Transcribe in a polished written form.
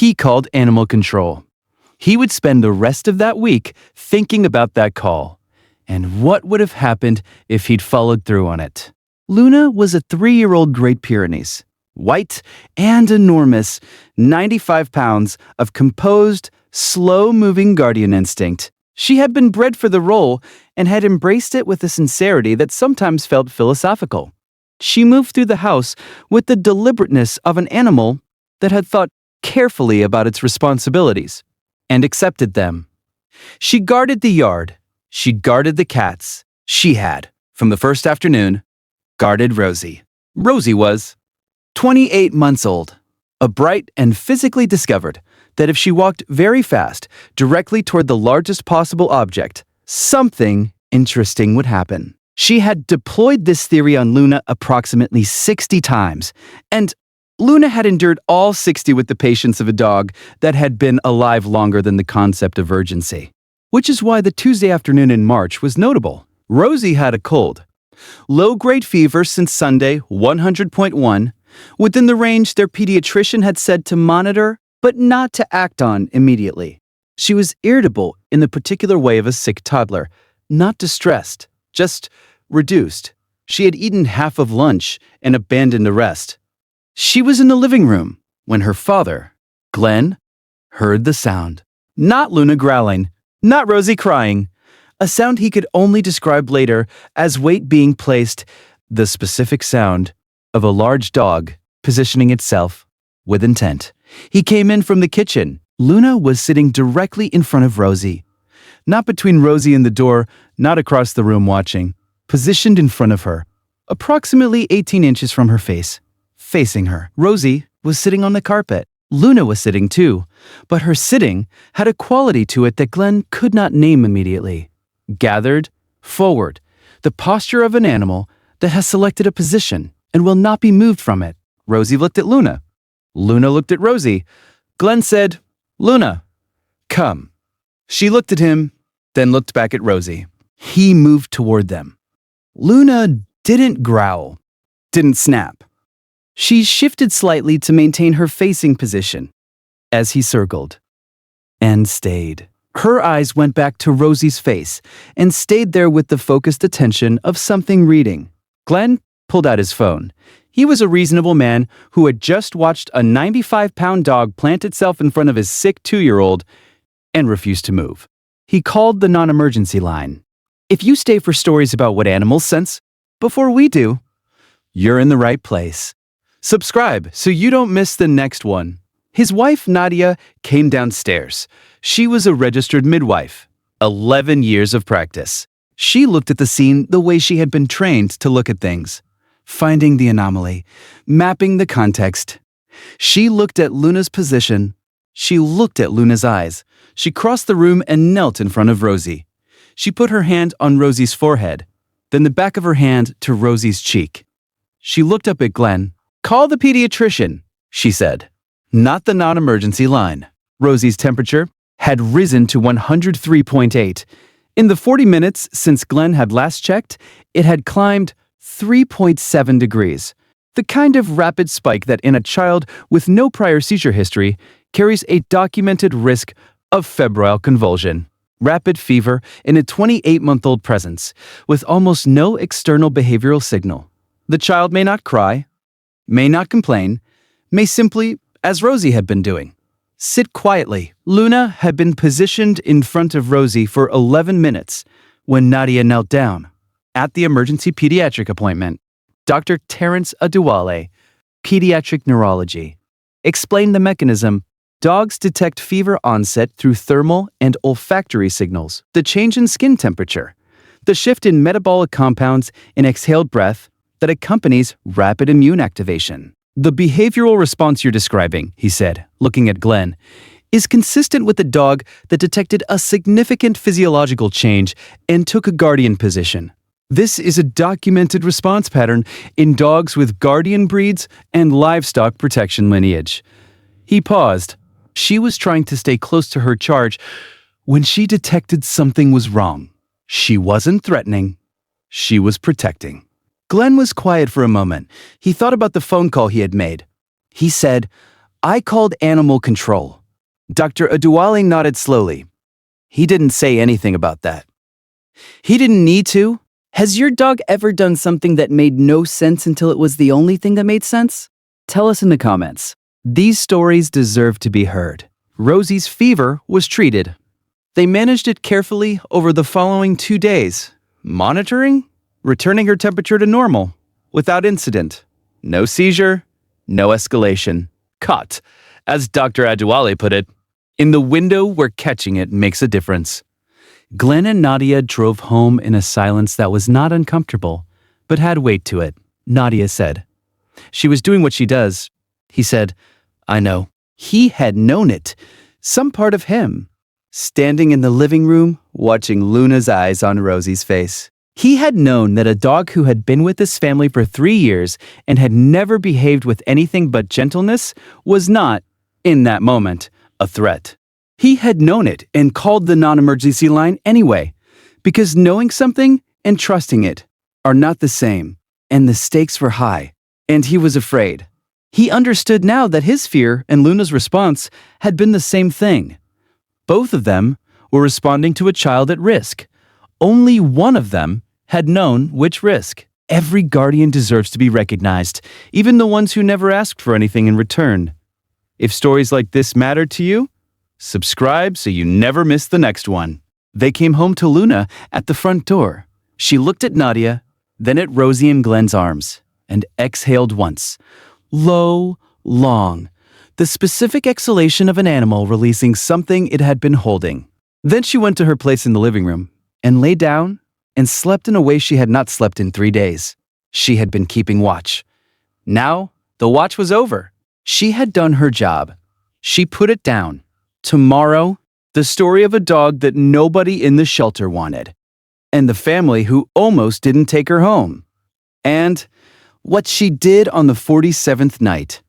He called animal control. He would spend the rest of that week thinking about that call and what would have happened if he'd followed through on it. Luna was a 3-year-old Great Pyrenees, white and enormous, 95 pounds of composed, slow-moving guardian instinct. She had been bred for the role and had embraced it with a sincerity that sometimes felt philosophical. She moved through the house with the deliberateness of an animal that had thought carefully about its responsibilities and accepted them. She guarded the yard. She guarded the cats. She had, from the first afternoon, guarded Rosie. Rosie was 28 months old, a bright and physically discovered that if she walked very fast directly toward the largest possible object, something interesting would happen. She had deployed this theory on Luna approximately 60 times, and Luna had endured all 60 with the patience of a dog that had been alive longer than the concept of urgency. Which is why the Tuesday afternoon in March was notable. Rosie had a cold. Low-grade fever since Sunday, 100.1, within the range their pediatrician had said to monitor, but not to act on immediately. She was irritable in the particular way of a sick toddler, not distressed, just reduced. She had eaten half of lunch and abandoned the rest. She was in the living room when her father, Glenn, heard the sound. Not Luna growling, not Rosie crying, a sound he could only describe later as weight being placed, the specific sound of a large dog positioning itself with intent. He came in from the kitchen. Luna was sitting directly in front of Rosie. Not between Rosie and the door, not across the room watching, positioned in front of her, approximately 18 inches from her face. Facing her, Rosie was sitting on the carpet. Luna was sitting too, but her sitting had a quality to it that Glenn could not name immediately. Gathered, forward, the posture of an animal that has selected a position and will not be moved from it. Rosie looked at Luna. Luna looked at Rosie. Glenn said, "Luna, come." She looked at him, then looked back at Rosie. He moved toward them. Luna didn't growl, didn't snap. She shifted slightly to maintain her facing position as he circled and stayed. Her eyes went back to Rosie's face and stayed there with the focused attention of something reading. Glenn pulled out his phone. He was a reasonable man who had just watched a 95-pound dog plant itself in front of his sick 2-year-old and refused to move. He called the non-emergency line. If you stay for stories about what animals sense before we do, you're in the right place. Subscribe so you don't miss the next one. His wife, Nadia, came downstairs. She was a registered midwife, 11 years of practice. She looked at the scene the way she had been trained to look at things, finding the anomaly, mapping the context. She looked at Luna's position. She looked at Luna's eyes. She crossed the room and knelt in front of Rosie. She put her hand on Rosie's forehead, then the back of her hand to Rosie's cheek. She looked up at Glenn. "Call the pediatrician," she said. Not the non-emergency line. Rosie's temperature had risen to 103.8. In the 40 minutes since Glenn had last checked, it had climbed 3.7 degrees. The kind of rapid spike that in a child with no prior seizure history carries a documented risk of febrile convulsion. Rapid fever in a 28-month-old presence with almost no external behavioral signal. The child may not cry, may not complain, may simply, as Rosie had been doing, sit quietly. Luna had been positioned in front of Rosie for 11 minutes when Nadia knelt down. At the emergency pediatric appointment, Dr. Terence Aduwale, pediatric neurology, explained the mechanism. Dogs detect fever onset through thermal and olfactory signals, the change in skin temperature, the shift in metabolic compounds in exhaled breath that accompanies rapid immune activation. The behavioral response you're describing, he said, looking at Glenn, is consistent with a dog that detected a significant physiological change and took a guardian position. This is a documented response pattern in dogs with guardian breeds and livestock protection lineage. He paused. She was trying to stay close to her charge when she detected something was wrong. She wasn't threatening. She was protecting. Glenn was quiet for a moment. He thought about the phone call he had made. He said, I called animal control. Dr. Adewale nodded slowly. He didn't say anything about that. He didn't need to. Has your dog ever done something that made no sense until it was the only thing that made sense? Tell us in the comments. These stories deserve to be heard. Rosie's fever was treated. They managed it carefully over the following 2 days, monitoring, returning her temperature to normal, without incident. No seizure, no escalation. Caught, as Dr. Adewale put it, in the window where catching it makes a difference. Glenn and Nadia drove home in a silence that was not uncomfortable, but had weight to it. Nadia said. She was doing what she does. He said, I know. He had known it. Some part of him. Standing in the living room, watching Luna's eyes on Rosie's face. He had known that a dog who had been with this family for 3 years and had never behaved with anything but gentleness was not, in that moment, a threat. He had known it and called the non-emergency line anyway, because knowing something and trusting it are not the same, and the stakes were high, and he was afraid. He understood now that his fear and Luna's response had been the same thing. Both of them were responding to a child at risk. Only one of them had known which risk. Every guardian deserves to be recognized, even the ones who never asked for anything in return. If stories like this matter to you, subscribe so you never miss the next one. They came home to Luna at the front door. She looked at Nadia, then at Rosie in Glenn's arms, and exhaled once. Low, long. The specific exhalation of an animal releasing something it had been holding. Then she went to her place in the living room and lay down and slept in a way she had not slept in 3 days. She had been keeping watch. Now, the watch was over. She had done her job. She put it down. Tomorrow, the story of a dog that nobody in the shelter wanted. And the family who almost didn't take her home. And what she did on the 47th night.